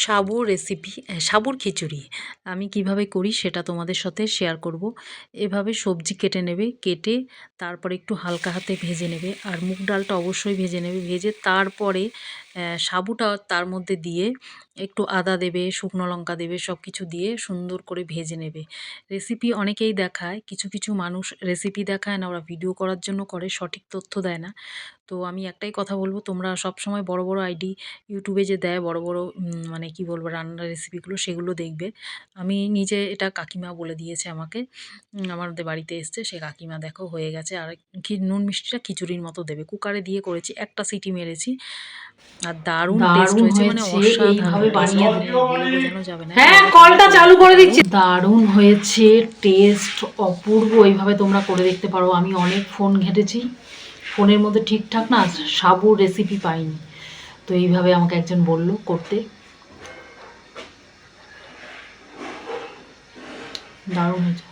সাবুর recipe, সাবুর খিচুড়ি আমি কিভাবে করি সেটা তোমাদের সাথে শেয়ার করব। এভাবে সবজি কেটে নেবে, কেটে তারপরে একটু হালকা হাতে ভেজে নেবে, আর মুগ ডালটা অবশ্যই ভেজে নেবে। ভেজে তারপরে সাবুটা তার মধ্যে দিয়ে একটু আদা দেবে, শুকনো লঙ্কা দেবে, সব কিছু দিয়ে সুন্দর করে ভেজে নেবে। রেসিপি অনেকেই দেখায়, কিছু কিছু মানুষ রেসিপি দেখায় না, ওরা ভিডিও করার জন্য করে, সঠিক তথ্য দেয় না। তো আমি একটাই কথা বলবো, তোমরা সবসময় বড় বড় আইডি ইউটিউবে যে দেয় বড় বড় মানে কি বলবো রান্নার রেসিপিগুলো, সেগুলো দেখবে। আমি নিজে এটা কাকিমা বলে দিয়েছে আমাকে, আমাদের বাড়িতে এসছে সে কাকিমা, দেখো হয়ে গেছে। আর কি নুন মিষ্টিটা খিচুড়ির মতো দেবে। কুকারে দিয়ে করেছি, একটা সিটি মেরেছি, আর দারুণ টেস্ট দারুণ হয়েছে, মানে হয়েছে অসাধারণ এইভাবে টেস্ট, বানিয়ে বলে বোঝানো যাবে না। হ্যাঁ, এইভাবে তোমরা কলটা করে চালু দেখতে করে পারো। দিচ্ছি। দারুণ হয়েছে, টেস্ট অপূর্ব। এইভাবে তোমরা করে দেখতে পারো। আমি অনেক ফোন ঘেঁটেছি, ফোনের মধ্যে ঠিকঠাক না সাবুর রেসিপি পাইনি, তো এইভাবে আমাকে একজন বলল করতে। দারুণ হয়েছে।